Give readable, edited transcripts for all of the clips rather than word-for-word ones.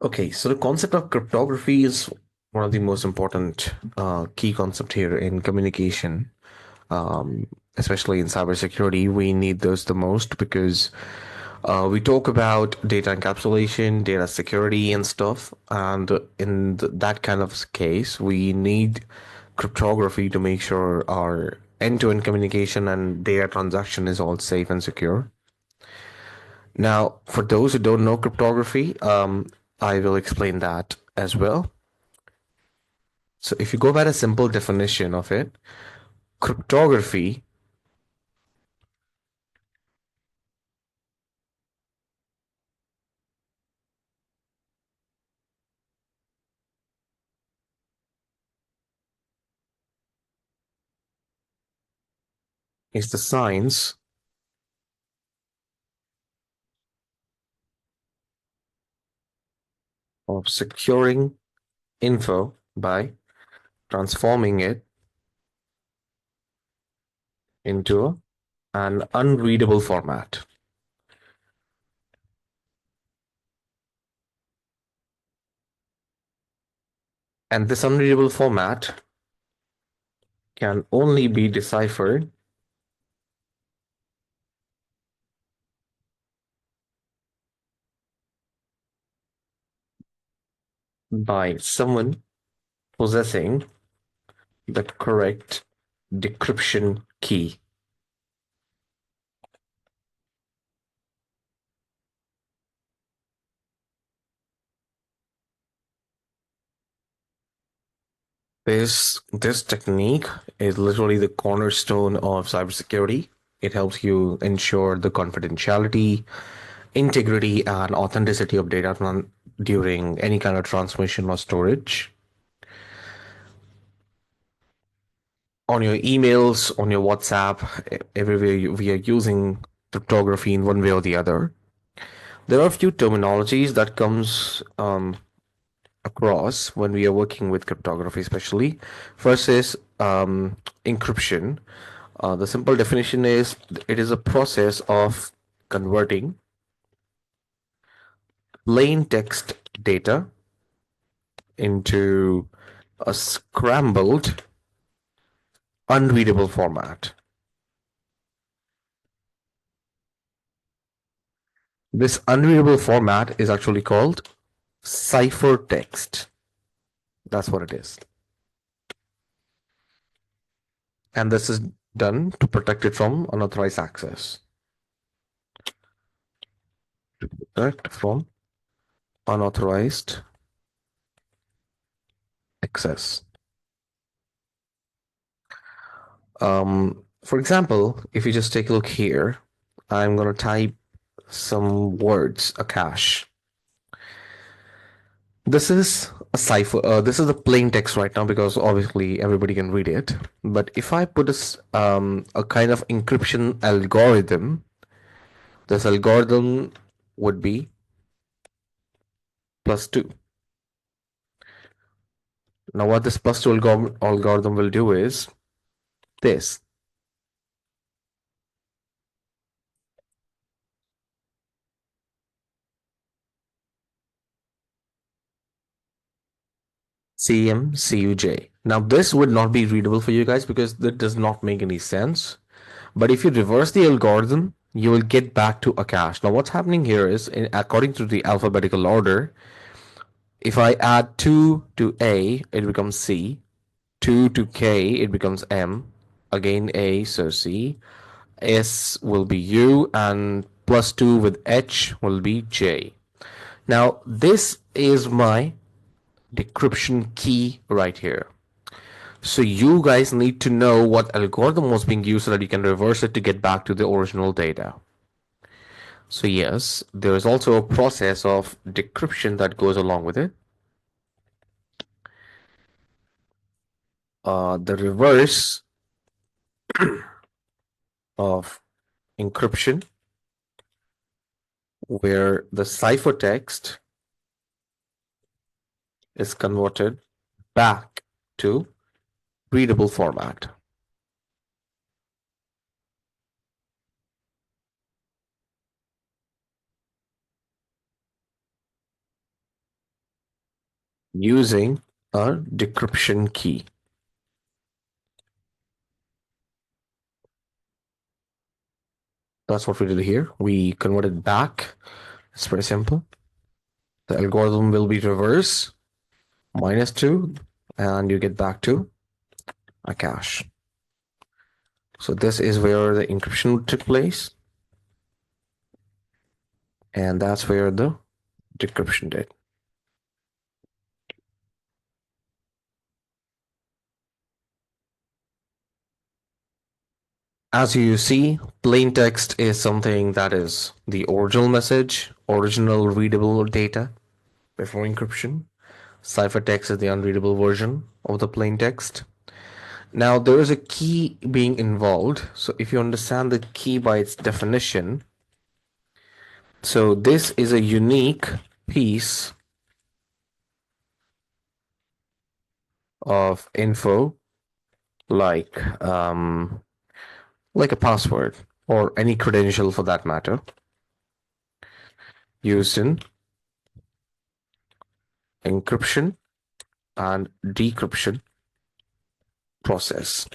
Okay, so the concept of cryptography is one of the most important key concept here in communication, um, especially in cybersecurity. We need those the most because we talk about data encapsulation, data security, and stuff. And in that kind of case, we need cryptography to make sure our end-to-end communication and data transaction is all safe and secure. Now, for those who don't know cryptography, I will explain that as well. So if you go by the simple definition of it, cryptography is the science of securing info by transforming it into an unreadable format. And this unreadable format can only be deciphered by someone possessing the correct decryption key. This technique is literally the cornerstone of cybersecurity. It helps you ensure the confidentiality, integrity, and authenticity of data during any kind of transmission or storage. On your emails, on your WhatsApp, everywhere we are using cryptography in one way or the other. There are a few terminologies that comes across when we are working with cryptography, especially. First is encryption. The simple definition is it is a process of converting plain text data into a scrambled, unreadable format. This unreadable format is actually called ciphertext. That's what it is. And this is done to protect it from unauthorized access. To protect from unauthorized access. For example, if you just take a look here, I'm going to type some words, a cache. This is a cipher. This is a plain text right now because obviously everybody can read it. But if I put a kind of encryption algorithm, this algorithm would be +2. Now, what this +2 algorithm will do is this. CMCUJ. Now, this would not be readable for you guys because that does not make any sense. But if you reverse the algorithm, you will get back to a cache. Now, what's happening here is, according to the alphabetical order, if I add 2 to A, it becomes C. 2 to K, it becomes M. Again A, so C. S will be U, and +2 with H will be J. Now, this is my decryption key right here. So you guys need to know what algorithm was being used so that you can reverse it to get back to the original data. So yes, there is also a process of decryption that goes along with it. The reverse of encryption, where the ciphertext is converted back to readable format. using a decryption key. That's what we did here. We converted back. It's very simple. The algorithm will be reverse -2, and you get back to a cache. So this is where the encryption took place, and that's where the decryption did. As you see, plain text is something that is the original message, original readable data before encryption. Ciphertext is the unreadable version of the plain text. Now, there is a key being involved. So, if you understand the key by its definition, so this is a unique piece of info, like like a password or any credential for that matter, used in encryption and decryption process.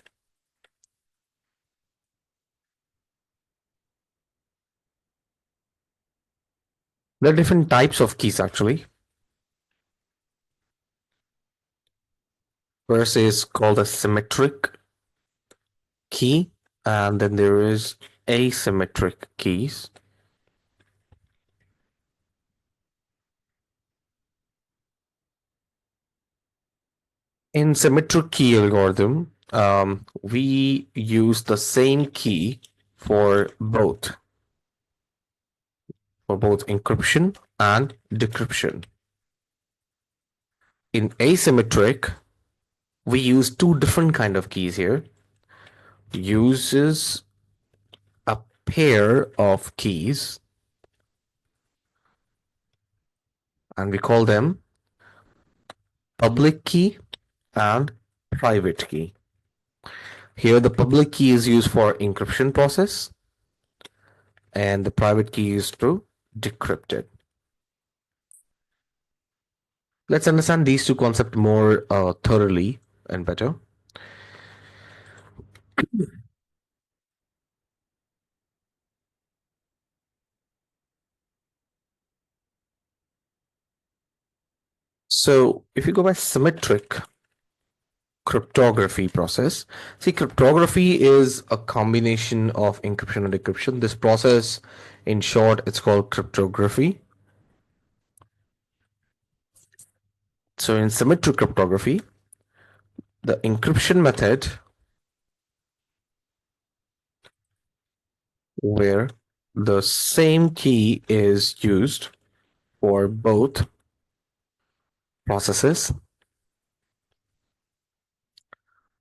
There are different types of keys actually. First is called a symmetric key, and then there is asymmetric keys. In symmetric key algorithm, we use the same key for both encryption and decryption. In asymmetric, we use two different kind of keys here. Uses a pair of keys, and we call them public key and private key. Here, the public key is used for encryption process, and the private key is to decrypt it. Let's understand these two concepts more thoroughly and better. So, if you go by symmetric cryptography process, see, cryptography is a combination of encryption and decryption. This process, in short, it's called cryptography. So, in symmetric cryptography, the encryption method where the same key is used for both processes.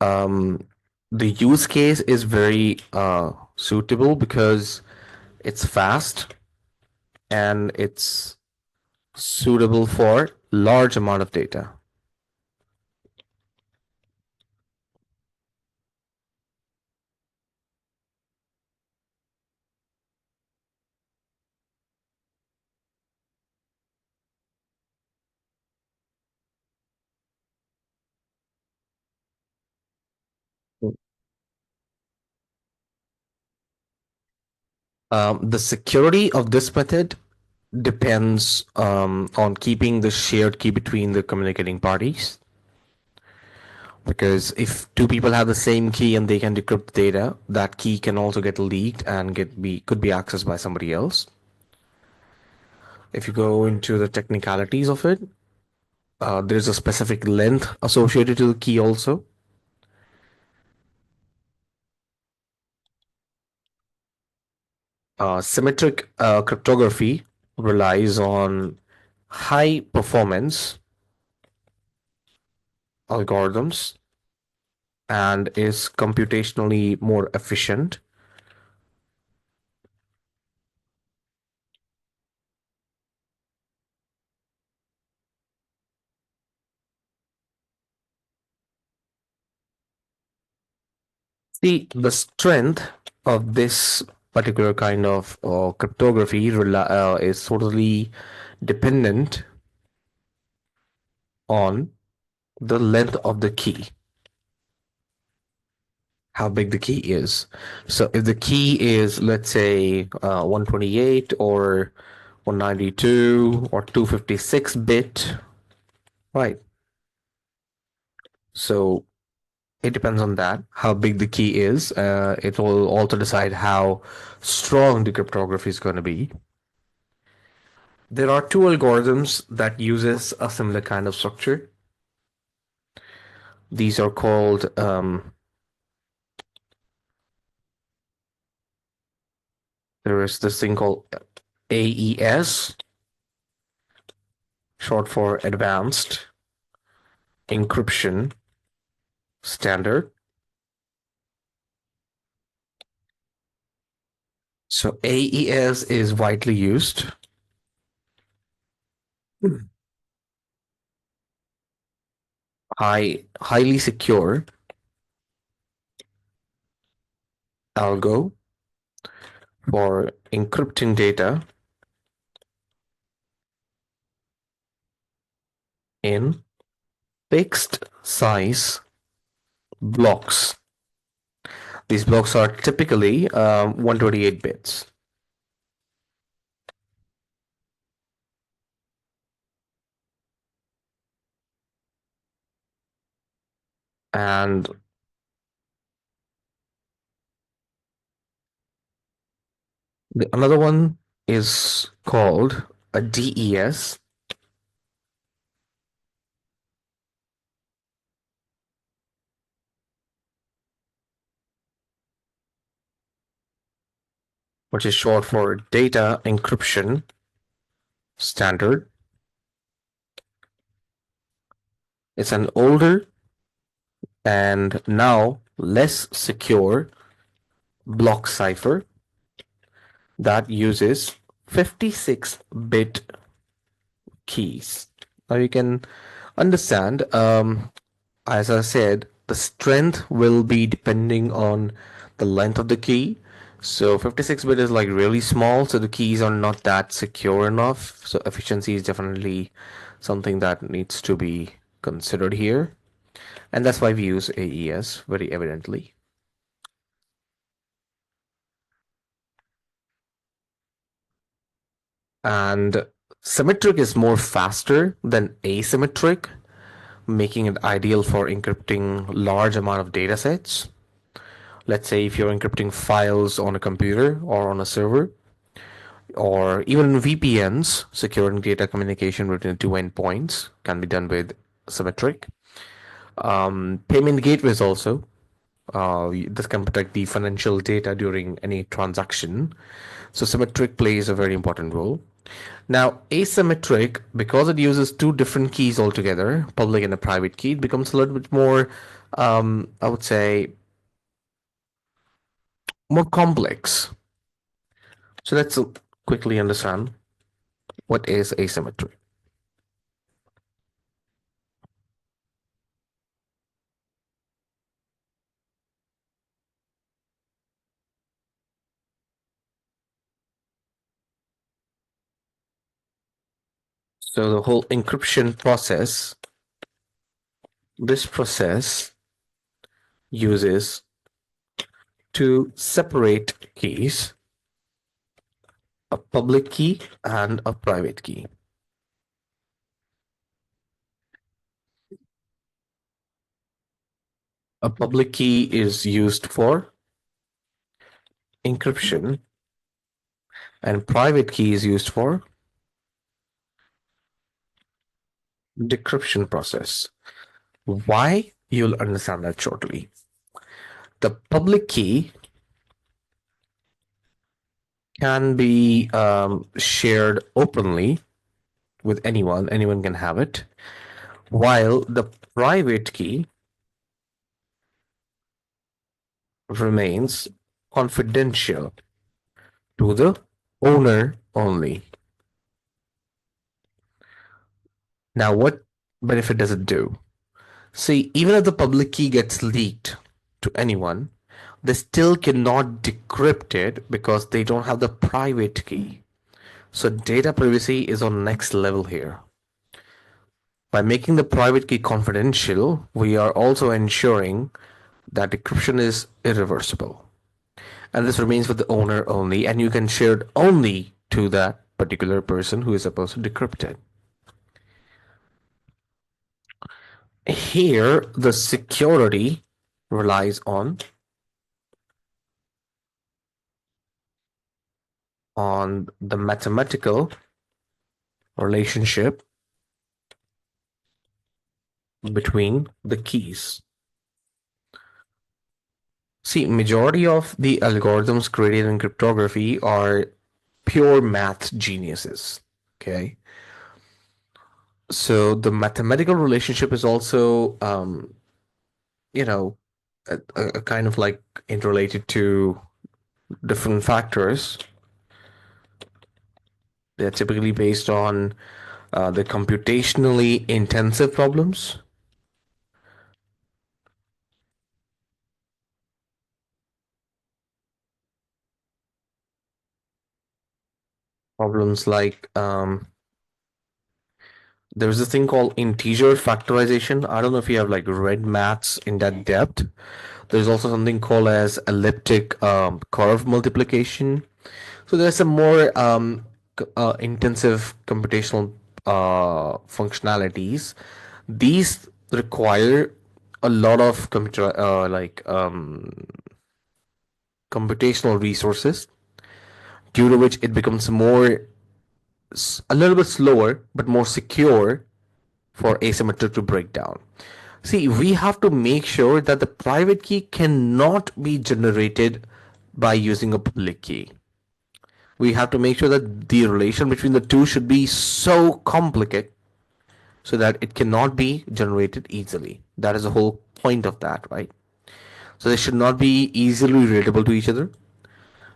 The use case is very suitable because it's fast and it's suitable for large amount of data. The security of this method depends on keeping the shared key between the communicating parties. Because if two people have the same key and they can decrypt data, that key can also get leaked and could be accessed by somebody else. If you go into the technicalities of it, there's a specific length associated to the key also. Symmetric cryptography relies on high performance algorithms and is computationally more efficient. The strength of this particular kind of cryptography is totally dependent on the length of the key, how big the key is. So if the key is, let's say, 128 or 192 or 256 bit, right? So it depends on that, how big the key is. It will also decide how strong the cryptography is going to be. There are two algorithms that uses a similar kind of structure. These are called there is this thing called AES, short for Advanced Encryption Standard. So AES is widely used. Highly secure algo for encrypting data in fixed size blocks. These blocks are typically 128 bits. And another one is called a DES, which is short for Data Encryption Standard. It's an older and now less secure block cipher that uses 56-bit keys. Now you can understand, as I said, the strength will be depending on the length of the key. So 56-bit is like really small, so the keys are not that secure enough. So efficiency is definitely something that needs to be considered here. And that's why we use AES very evidently. And symmetric is more faster than asymmetric, making it ideal for encrypting large amount of data sets. Let's say if you're encrypting files on a computer or on a server, or even VPNs, securing data communication between two endpoints can be done with symmetric. Payment gateways also. This can protect the financial data during any transaction. So symmetric plays a very important role. Now, asymmetric, because it uses two different keys altogether, public and a private key, it becomes a little bit more, I would say, more complex. So let's quickly understand what is asymmetry. So the whole encryption process, this process uses two separate keys, a public key and a private key. A public key is used for encryption and private key is used for decryption process. Why? You'll understand that shortly. The public key can be shared openly with anyone. Anyone can have it. While the private key remains confidential to the owner only. Now, what benefit does it do? See, even if the public key gets leaked to anyone, they still cannot decrypt it because they don't have the private key. So data privacy is on next level here. By making the private key confidential, we are also ensuring that decryption is irreversible. And this remains with the owner only, and you can share it only to that particular person who is supposed to decrypt it. Here, the security relies on the mathematical relationship between the keys. See, majority of the algorithms created in cryptography are pure math geniuses. Okay. So the mathematical relationship is also, you know, a kind of like interrelated to different factors. They're typically based on the computationally intensive problems. Problems like there's a thing called integer factorization. I don't know if you have like read maths in that depth. There's also something called as elliptic curve multiplication. So there's some more intensive computational functionalities. These require a lot of computer computational resources, due to which it becomes a little bit slower but more secure for asymmetric to break down. See, we have to make sure that the private key cannot be generated by using a public key. We have to make sure that the relation between the two should be so complicated so that it cannot be generated easily. That is the whole point of that, right? So they should not be easily relatable to each other.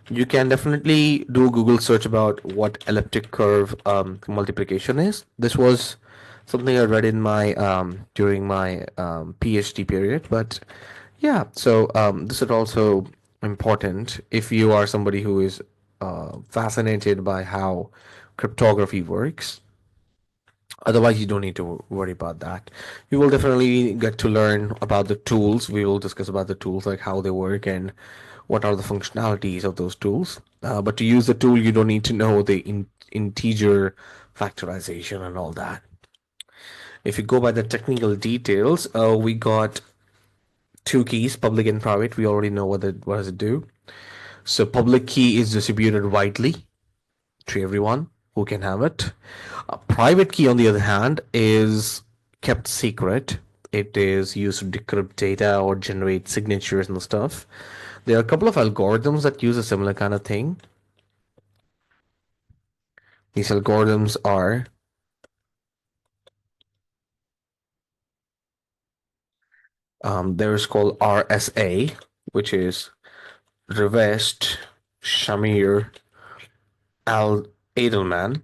You can definitely do a Google search about what elliptic curve multiplication is. This was something I read in my during my PhD period. But yeah, so this is also important if you are somebody who is fascinated by how cryptography works. Otherwise, you don't need to worry about that. You will definitely get to learn about the tools. We will discuss about the tools, like how they work and what are the functionalities of those tools. But to use the tool, you don't need to know the integer factorization and all that. If you go by the technical details, we got two keys, public and private. We already know what does it do. So public key is distributed widely to everyone who can have it. A private key, on the other hand, is kept secret. It is used to decrypt data or generate signatures and stuff. There are a couple of algorithms that use a similar kind of thing. These algorithms are there's called RSA, which is Rivest, Shamir, Al Edelman.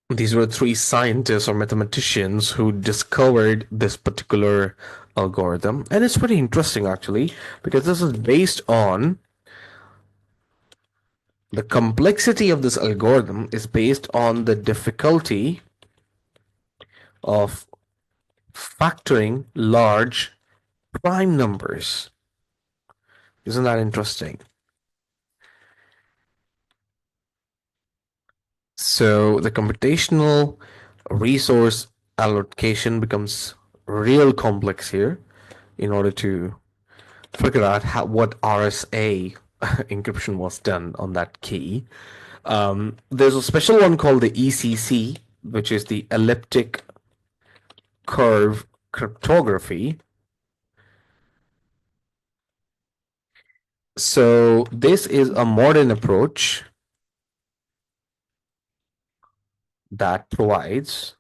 These were three scientists or mathematicians who discovered this particular algorithm. And it's pretty interesting, actually, because this is based on the complexity of this algorithm is based on the difficulty of factoring large prime numbers. Isn't that interesting? So the computational resource allocation becomes real complex here in order to figure out what RSA encryption was done on that key. There's a special one called the ECC, which is the elliptic curve cryptography. So this is a modern approach that provides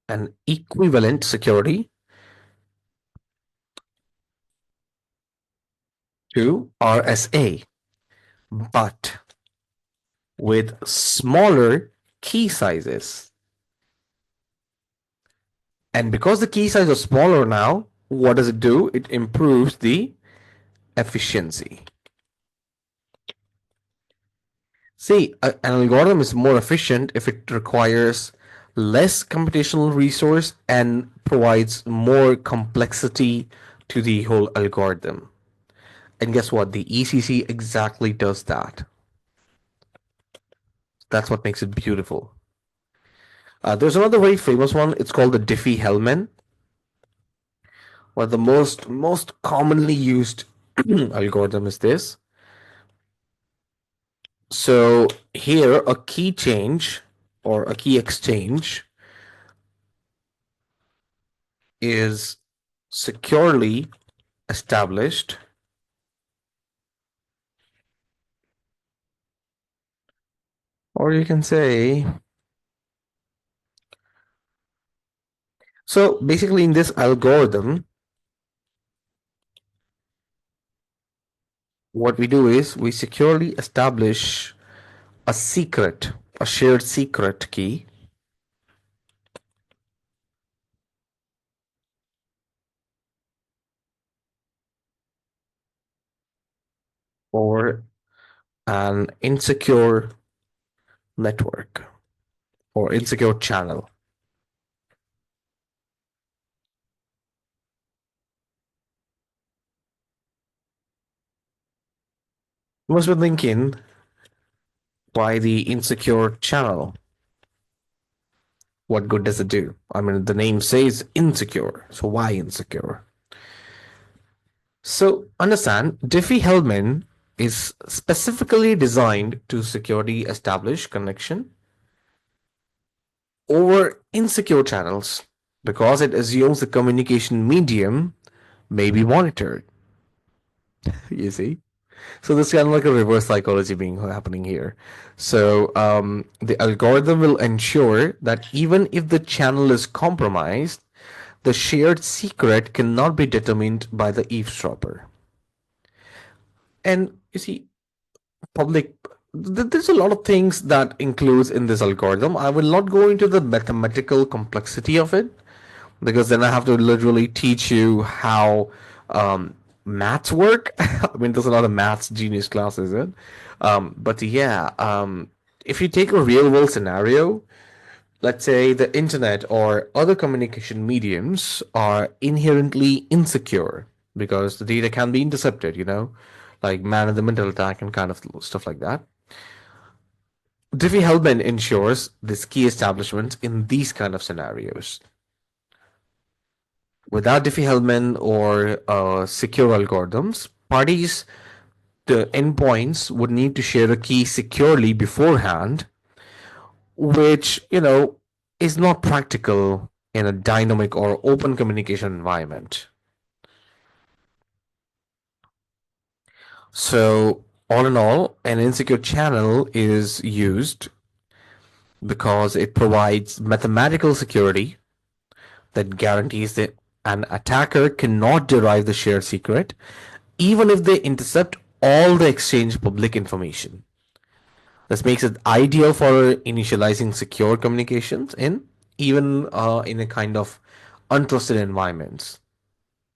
an equivalent security to RSA, but with smaller key sizes. And because the key size is smaller now, what does it do? It improves the efficiency. See, an algorithm is more efficient if it requires less computational resource and provides more complexity to the whole algorithm. And guess what? The ECC exactly does that. That's what makes it beautiful. There's another very famous one. It's called the Diffie-Hellman, where the most commonly used algorithm is this. So here, a key change or a key exchange is securely established, or you can say, so basically in this algorithm, what we do is we securely establish a secret, a shared secret key, or an insecure network or insecure channel. You must be thinking, why the insecure channel? What good does it do? I mean, the name says insecure, so why insecure? So understand, Diffie-Hellman is specifically designed to securely establish connection over insecure channels because it assumes the communication medium may be monitored. You see? So this is kind of like a reverse psychology being happening here. So the algorithm will ensure that even if the channel is compromised, the shared secret cannot be determined by the eavesdropper. And you see, public there's a lot of things that includes in this algorithm. I will not go into the mathematical complexity of it because then I have to literally teach you how maths work. I mean, there's a lot of maths genius class, is it? But yeah, if you take a real world scenario, let's say the internet or other communication mediums are inherently insecure because the data can be intercepted, like man in the middle attack and kind of stuff like that. Diffie-Hellman ensures this key establishment in these kind of scenarios. Without Diffie-Hellman or secure algorithms, parties, the endpoints would need to share a key securely beforehand, which, is not practical in a dynamic or open communication environment. So, all in all, an insecure channel is used because it provides mathematical security that guarantees that an attacker cannot derive the shared secret, even if they intercept all the exchange public information. This makes it ideal for initializing secure communications in even in a kind of untrusted environments.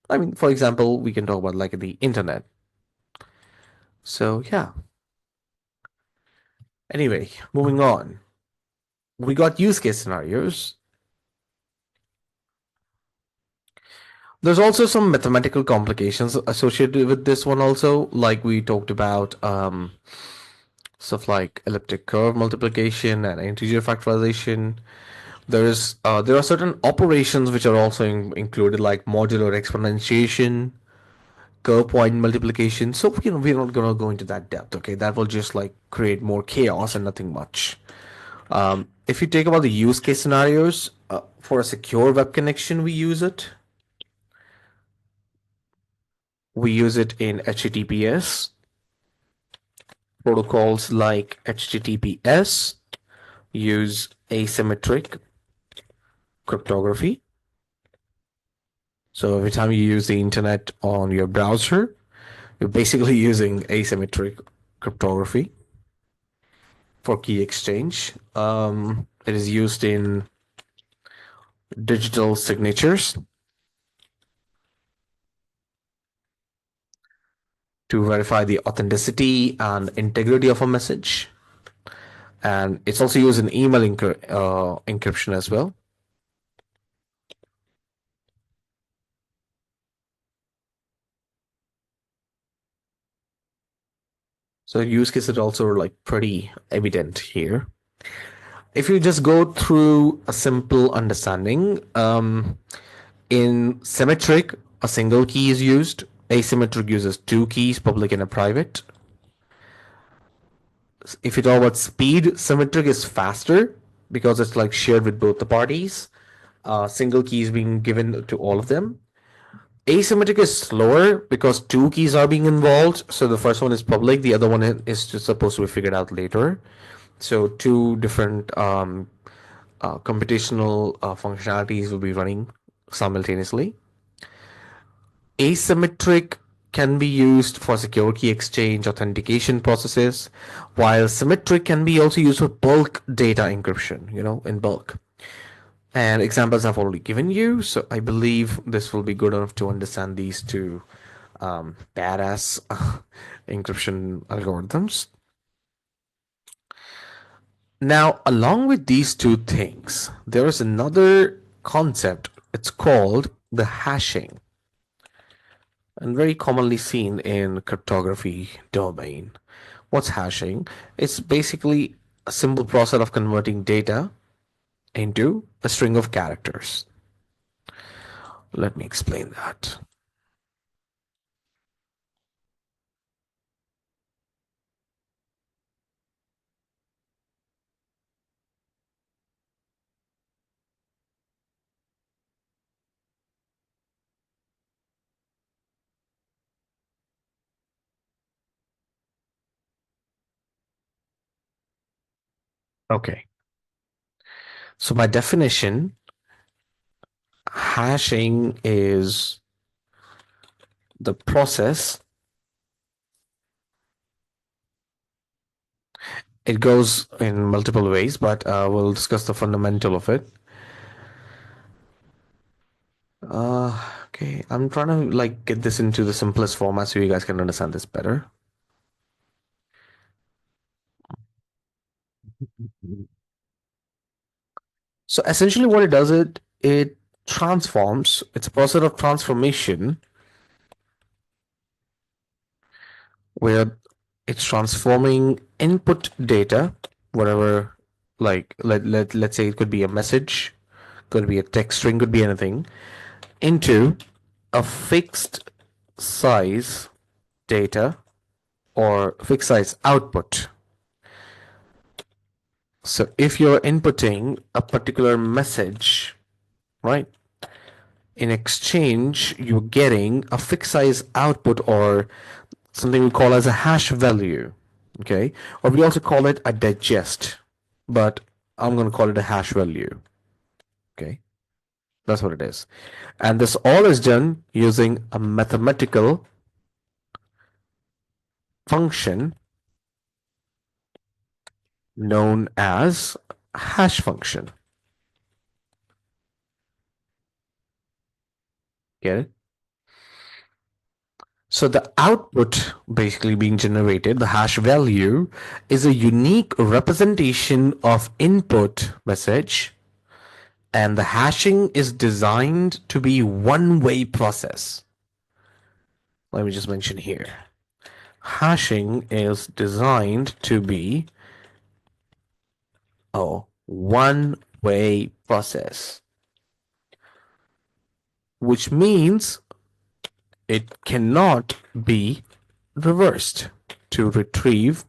I mean, for example, we can talk about like the internet. So yeah. Anyway, moving on. We got use case scenarios. There's also some mathematical complications associated with this one also, like we talked about stuff like elliptic curve multiplication and integer factorization. There are certain operations which are also included, like modular exponentiation, curve point multiplication. So we're not gonna go into that depth. Okay, that will just like create more chaos and nothing much. If you take about the use case scenarios for a secure web connection, we use it. We use it in HTTPS protocols like HTTPS use asymmetric cryptography. So every time you use the internet on your browser, you're basically using asymmetric cryptography for key exchange. It is used in digital signatures to verify the authenticity and integrity of a message. and it's also used in email encryption as well. So use cases are also like pretty evident here. If you just go through a simple understanding, in symmetric, a single key is used. Asymmetric uses two keys, public and a private. If you talk about speed, symmetric is faster because it's like shared with both the parties. Single key is being given to all of them. Asymmetric is slower because two keys are being involved. So the first one is public, the other one is just supposed to be figured out later. So two different computational functionalities will be running simultaneously. Asymmetric can be used for secure key exchange authentication processes, while symmetric can be also used for bulk data encryption, in bulk. And examples I've already given you, so I believe this will be good enough to understand these two badass encryption algorithms. Now, along with these two things, there is another concept. It's called the hashing, and very commonly seen in cryptography domain. What's hashing? It's basically a simple process of converting data into a string of characters. Let me explain that. Okay. So by definition, hashing is the process. It goes in multiple ways, but we'll discuss the fundamental of it. Okay, I'm trying to like get this into the simplest format so you guys can understand this better. So essentially what it does, it transforms, it's a process of transformation where it's transforming input data, whatever, like let's say it could be a message, could be a text string, could be anything, into a fixed size data or fixed size output. So if you're inputting a particular message, right, in exchange, you're getting a fixed size output or something we call as a hash value. Okay. Or we also call it a digest, but I'm going to call it a hash value. Okay. That's what it is. And this all is done using a mathematical function known as hash function. Get it? So the output basically being generated, the hash value, is a unique representation of input message, and the hashing is designed to be one-way process. Let me just mention here. Hashing is designed to be a one-way process, which means it cannot be reversed to retrieve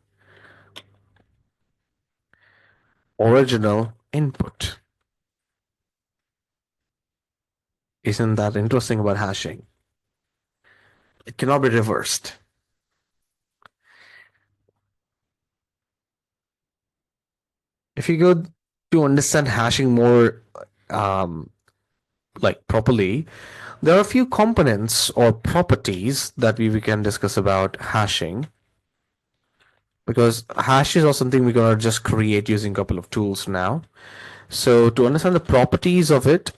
original input. Isn't that interesting about hashing? It cannot be reversed. If you go to understand hashing more um, like properly, there are a few components or properties that we can discuss about hashing, because hashes are something we're gonna just create using a couple of tools now. So to understand the properties of it,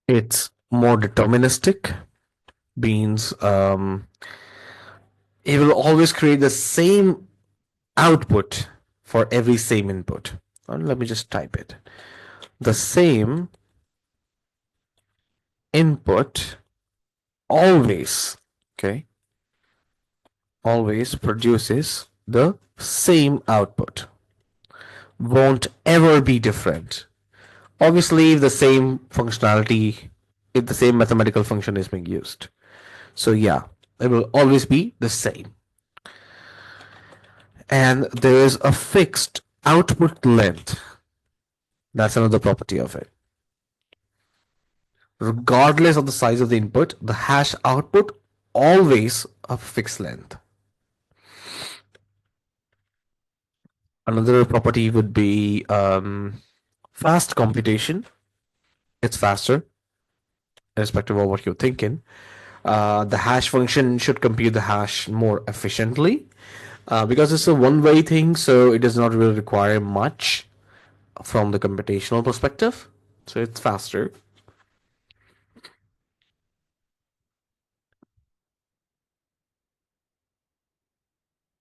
it's more deterministic. means it will always create the same output for every same input. And let me just type it. The same input always, okay, always produces the same output. Won't ever be different. Obviously, if the same functionality, if the same mathematical function is being used. So yeah, it will always be the same. And there is a fixed output length. That's another property of it. Regardless of the size of the input, the hash output always a fixed length. Another property would be fast computation. It's faster, irrespective of what you're thinking. The hash function should compute the hash more efficiently because it's a one-way thing, so it does not really require much from the computational perspective. So it's faster.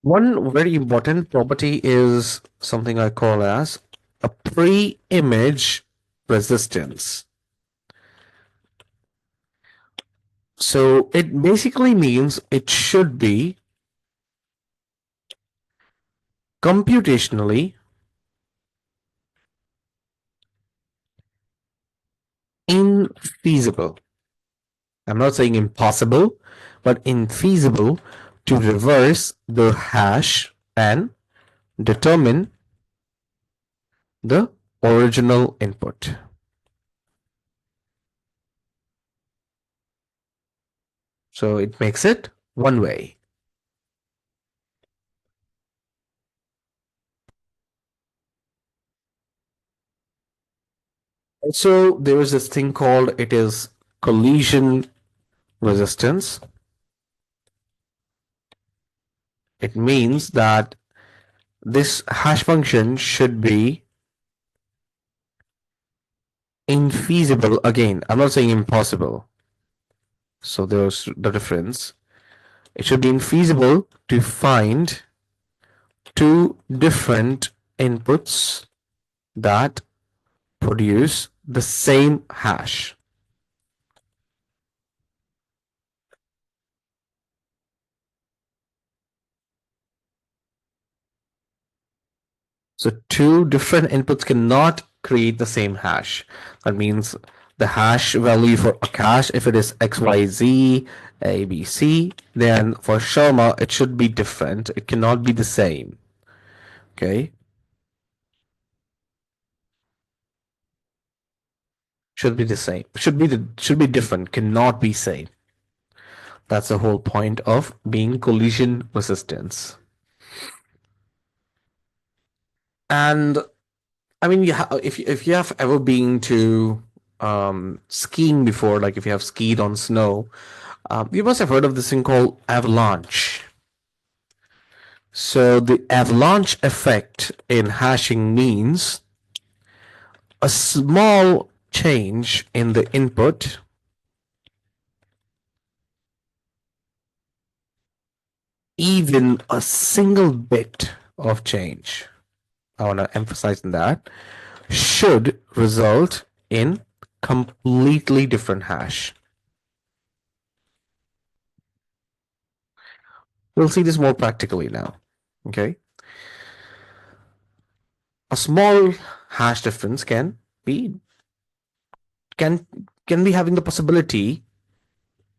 One very important property is something I call as a pre-image resistance. So it basically means it should be computationally infeasible. I'm not saying impossible, but infeasible to reverse the hash and determine the original input. So it makes it one way. Also, there is this thing called it is collision resistance. It means that this hash function should be infeasible. Again, I'm not saying impossible. So there's the difference. It should be infeasible to find two different inputs that produce the same hash. So two different inputs cannot create the same hash. That means the hash value for a cache, if it is XYZ, ABC, then for Sharma, it should be different. It cannot be the same. Okay? Should be the same. Should be different. Cannot be same. That's the whole point of being collision resistance. And I mean, if you have ever been to skiing before, like if you have skied on snow, you must have heard of this thing called avalanche. So the avalanche effect in hashing means a small change in the input, even a single bit of change. I want to emphasize on that, should result in completely different hash. We'll see this more practically now. Okay. A small hash difference be can can be having the possibility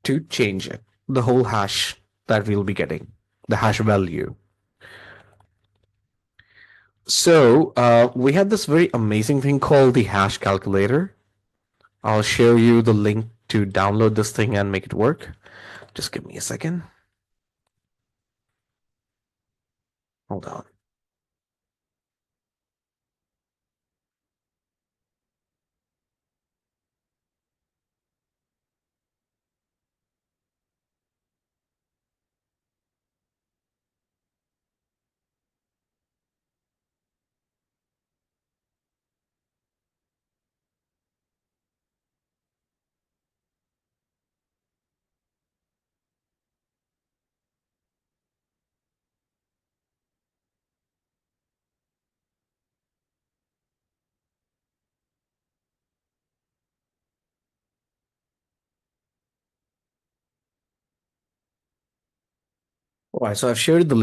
to change it, the whole hash that we'll be getting, the hash value. So we have this very amazing thing called the hash calculator. I'll share you the link to download this thing and make it work. Just give me a second. Hold on. All right, so I've shared the link